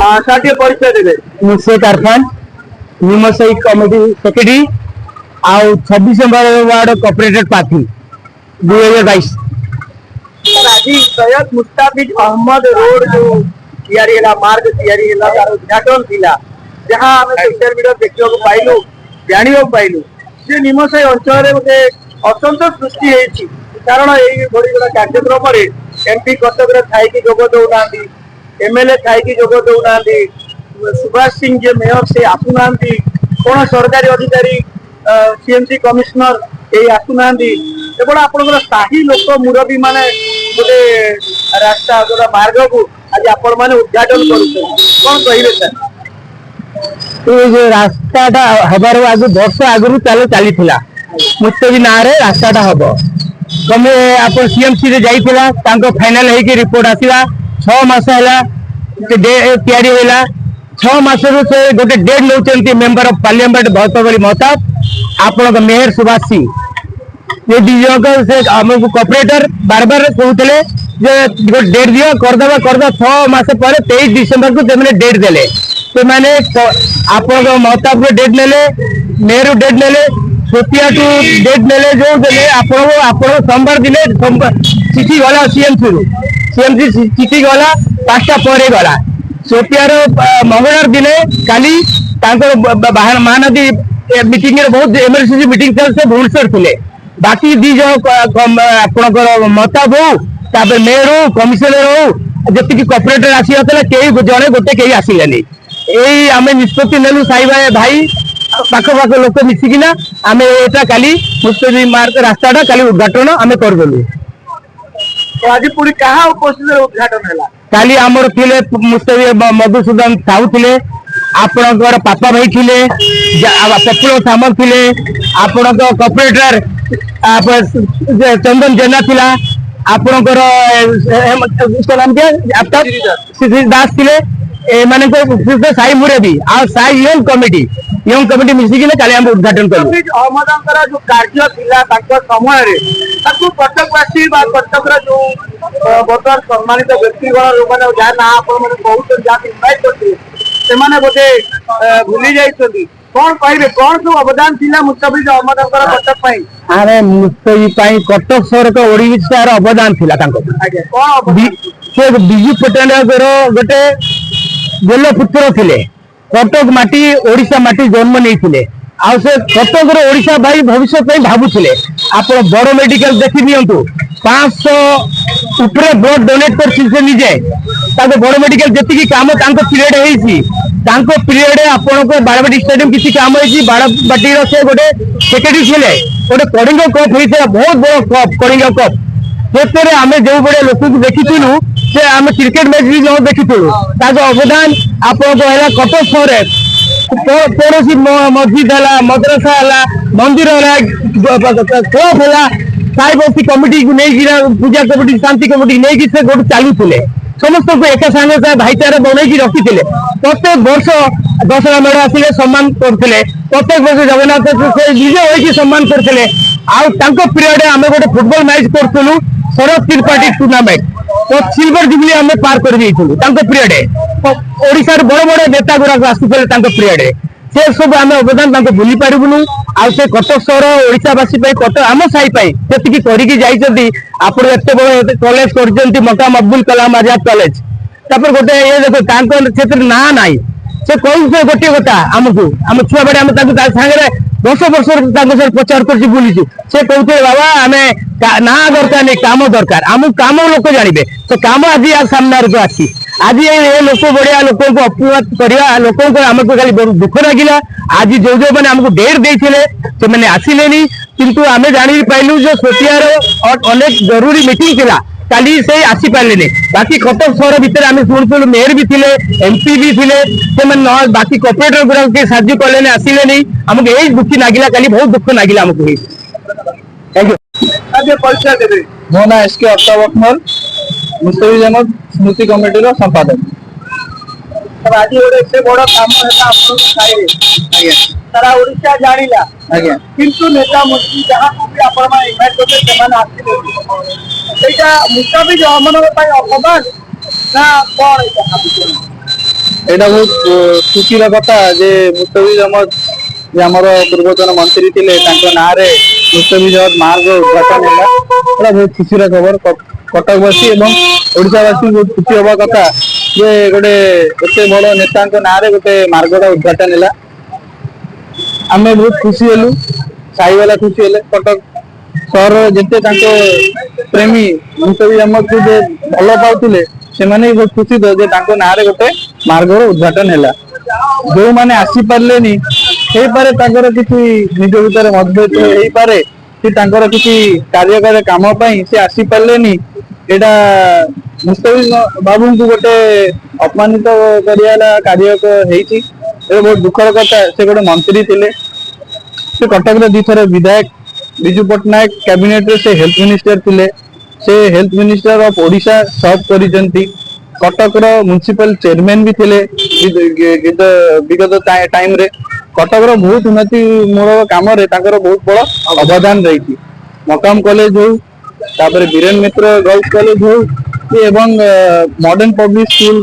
सारे परिचय देवे शेख अरफान निमसई कमिटी सेक्रेटरी आउ 26 नंबर वार्ड कोऑपरेटिव पार्टी 2022। आज सैयद मुस्ताफिज अहमद रोड जो तैयारी मार्ग तैयारी तार उद्घाटन थिला जहां आम सोशल मीडिया देखा पाइलु जाना पाइलु जे निमसई अंचल गोटे असंतोष सृष्टि होती कारण यही बड़ी बड़ा कार्यक्रम एमपी कटक थी जोग दौना एमएलए थी जोग दौना सुभाष सिंह जे मेयर से आसुना कौन सरकारी अधिकारी सीएमसी कमिश्नर ये आसुना केवल आपंकर शाही लोक मुरबी माने गोटे रास्ता गोटे मार्ग को आज आपण मैंने उद्घाटन कौन कहे सर ये रास्ता हबार आज वर्ष आगु चली मुस्तफी ना रास्ता हम कमे आप सीएमसी रे जाइथिला तांको फाइनल है कि रिपोर्ट आसीला 6 मास हैला तैयारी हैला 6 मास से गोटे डेट नौचंती मेंबर ऑफ पार्लियामेंट बहुत बड़ी महताब आपण मेयर सुभाष सिंह ये डीजोक से हमको कॉर्पोरेटर बार बार कहते गोटे डेट दियो करदे 6 मास पर 23 डिसेंबर को से डेट देले तो मैंने आप महताब डेट नेले मेयर डेट नेले सोतिया टू डेट नेले जो देले आप सोमवार दिन चिठी गला सीएमसी चिठी गला 5टा पर गला सोतियार मंगलवार दिन काली महानदी मीटिंग बहुत इमरजेंसी मीटिंग से भुवनेश्वर थे बाकी दी जो आपंकर महताब हो मेयर हो कमिशनर हो जी कॉर्पोरेटर आसला कई जड़े गोटे कहीं आसलानी यही आम निष्पत्ति नेलु साई भाई पाख लोक मिसिकिना आम एटा काली मुस्तफी मार्ग रास्ता काली उद्घाटन आम करदेलु। तो आज पूरी कहा उपस्थित उद्घाटन है काली आमर थिले मुस्तफी मधुसूदन साहू थिले आपणकर पापा भाई थिले प्रफुल्ल सामल थिले आपणकर कॉर्पोरेटर चंदन जेना थिला आपणकर दास थिले माने साई मुरबी आ साई यंग कमिटी मिसिकिने काली हम उद्घाटन करू। अहमदंकर जो कार्य थिला ताको समय रे ताको कटकवासी बा कटकर जो बर्तमान सम्मानित व्यक्तिगण लोक माने जा ना आपण माने बहुत जा इनवाइट करते से माने गोटे भूली जाइछथि कौन कहिबे कौन सब अवदान थिला मुस्तफिज अहमदंकर कटक पई अरे मुस्तफी पई कटक शहर को ओडिशार अवदान थिला तांको आगे कौन से बिजू पटेल गोटे बेल पुत्र थिले कटक माटी ओडिशा माटी जन्म नहीं आउ से कटक ओडिशा भाई भविष्य भावुले आप बड़ मेडिकल देखी दिंतु 500 ऊपर ब्लड डोनेट कर निजे बड़ मेडिकल जी कम पीरियड पीरियड आपण बारबाटी स्टेडियम किसी कम बारबाटी से गोटे सेक्रेटरी थे गोटे कलिंग कप होता बहुत बड़ कप कलिंग कप से आम जो बड़े लोक देखीलु से आम क्रिकेट मैच भी न देखीलु अवदान आप कटक शहर पड़ोसी मस्जिद है मदरसा है मंदिर है क्लब है साई बस्ती कमिटी को नहीं पूजा कमिटी शांति कमिटी नहीं से गोटे चलुले समस्त को एक सागे भाईचारा बनई रखी थे प्रत्येक वर्ष दशहरा मेढ़ आसिले सम्मान करते प्रत्येक वर्ष जगन्नाथ से निजे होगी सम्मान करते पीरियड आम गोटे फुटबॉल मैच करूँ शरद त्रिपाठी टूर्णामेंट तो सिल्वर जुबली आम पार कर पीरियड ओडिशार बड़ बड़ नेता गुराक आसुले पीरियड से सब आम अवदान भूली पारूनु आ कटक शहर ओडिशावासी कटक आम साई जी करके आप एत बड़ कॉलेज कर मकाम अब्दुल कलाम आजाद कॉलेज गोटे ये देख ना ना से कह गोटे कथा आमको आम छुआ बेटे आम सागे 10 वर्ष सर प्रचार कर बुलीचु से कहते बाबा आम ना दरकार नहीं काम दरकार आम काम लोक जानवे तो काम आज सामने को आसी आज ये लोक बढ़िया लोक को अपवाद करवा लोक आमको खाली दुख लगे आज जो जो मैंने आमको डेट देते से मैंने आसिले किंतु आम जानी पाइलु जो सोटियार अनेक जरूरी मीटिंग थिला काली से आसी पारे बाकी कटक शहर भितर आम शुणुलु मेयर भी थे एमपी भी थे बाकी कॉर्पोरेटर गुरा के साज्य कले आसिले नहीं आमको यही दुखी लगिला काली बहुत दुख लगिला आमको मो ना एसके अफ्ताब अकमल मुस्तफिज अहमद स्मृति कमिटी संपादक आज गोटे एते बड़ काम सारा ओडिशा जानिला किंतु नेता मंत्री जहां को भी आपण मा इनवाइट करते सेमान आसीले एटा मुस्तफिज अहमद अपमान ना कौन ଏଇଟା ବହୁତ ଖୁସିର କଥା ଯେ ମୁସ୍ତାଫିଜ ଅହମଦ ଯେ ଆମର ପୂର୍ବତନ ମନ୍ତ୍ରୀ ଥିଲେ ତାଙ୍କ ନାଁରେ ମୁସ୍ତାଫିଜ ଅହମଦ ମାର୍ଗ ଉଦ୍ଘାଟନ ହେଲା। ଏଇଟା ବହୁତ ଖୁସିର ଖବର। କଟକବାସୀ ଏବଂ ଓଡ଼ିଶାବାସୀ ବହୁତ ଖୁସି ହବା କଥା ଯେ ଗୋଟେ ଏତେ ବଡ ନେତାଙ୍କ ନାଁରେ ଗୋଟେ ମାର୍ଗଟା ଉଦ୍ଘାଟନ ହେଲା। ଆମେ ବହୁତ ଖୁସି ହେଲୁ, ସାହିବାଲା ଖୁସି ହେଲେ, କଟକ ସହରର ଯେତେ ତାଙ୍କ ପ୍ରେମୀ ମୁସ୍ତାଫିଜ ଅହମଦକୁ ଯେ ଭଲ ପାଉଥିଲେ ସେମାନେ ବି ବହୁତ ଖୁସି ଯେ ତାଙ୍କ ନାଁରେ ଗୋଟେ ମାର୍ଗର ଉଦ୍ଘାଟନ ହେଲା। ଯୋଉମାନେ ଆସିପାରିଲେନି ହେଇପାରେ ତାଙ୍କର କିଛି ନିଜ ଭିତରେ ମତଭେଦ ହେଇପାରେ କି ତାଙ୍କର କିଛି କାର୍ଯ୍ୟକାରୀ କାମ ପାଇଁ ସେ ଆସିପାରିଲେନି। ଏଇଟା ମୁସ୍ତାଫିଜ ବାବୁଙ୍କୁ ଗୋଟେ ଅପମାନିତ କରିବା କାର୍ଯ୍ୟ ହେଇଛି। ଏ ବହୁତ ଦୁଃଖର କଥା। ସେ ଗୋଟେ ମନ୍ତ୍ରୀ ଥିଲେ, ସେ କଟକରେ 2 ଥର ବିଧାୟକ, ବିଜୁ ପଟ୍ଟନାୟକ କ୍ୟାବିନେଟରେ ସେ ହେଲ୍ଥ ମିନିଷ୍ଟର ଥିଲେ, ସେ health minister of Odisha serve କରିଛନ୍ତି। କଟକର म्युनिसिपल चेयरमैन भी थे विगत टाइम रे। कटकर बहुत उन्नति मूलक काम बहुत बड़ अवदान रही। मकाम कॉलेज हो, बीरेन मित्र गर्ल्स कॉलेज हो एवं मॉडर्न पब्लिक स्कूल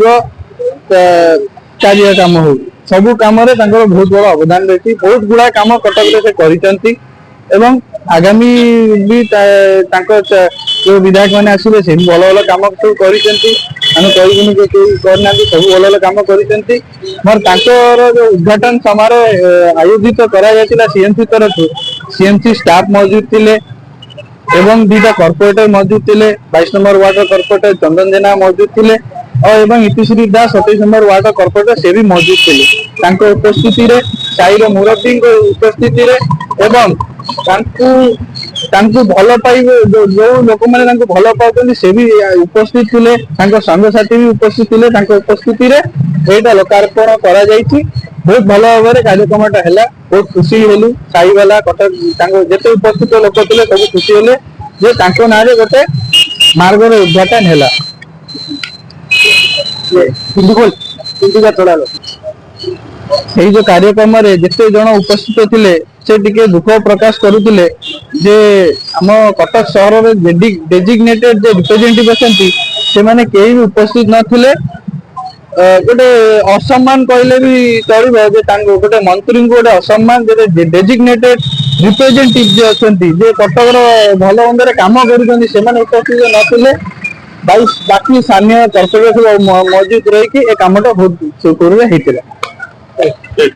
कार्य काम हो, सबू काम बहुत बड़ अवदान रही। बहुत गुड़ा काम कटक से एवं आगामी भी जो विधायक मैंने आसवे से भल भल कम सब कर सब भल भल कम कर जो उद्घाटन समारोह आयोजित करा सीएमसी तरफ सीएमसी स्टाफ मौजूद थे एवं 2टा कॉर्पोरेटर मौजूद थे। 22 नंबर वार्ड कॉर्पोरेटर चंदन जेना मौजूद थे और इतिश्री दास 27 नंबर वार्ड कॉर्पोरेटर से भी मौजूद थे। उपस्थिति रे साईर मुरब्बी उपस्थिति रे एवं भल पाई जो लोक मैंने भल पाते से भी उपस्थित थे, सांगसाथी भी उपस्थित थे। उपस्थिति रे एटा लोकार्पण करा जायछि। बहुत भल भाव कार्यक्रमटा है, बहुत खुशी हेलु। साईवाला कटक जिते उपस्थित लोक थे सब खुशी हेले जे तांको नारे गोटे मार्गर उद्घाटन है। से जो कार्यक्रम रे जिते जन उपस्थित थे से टिके दुख प्रकाश करुले जे आम कटक सहर में डेजिग्नेटेड जे रिप्रेजेंटेटिव अछंती से माने केही भी उपस्थित नथिले। गोटे असम्मान कहले भी चलिबो जे तांको गोटे मंत्री को गोटे असम्मान जे डेजिग्नेटेड रिप्रेजेंटेटिव जे अछंती जे कटक रो भल मंदरे काम करूछंती से माने उपस्थित नथिले। बाकी स्थानीय कॉर्पोरेटर मौजूद रही कि ए कामटा बहुत सुखुर हेतिला।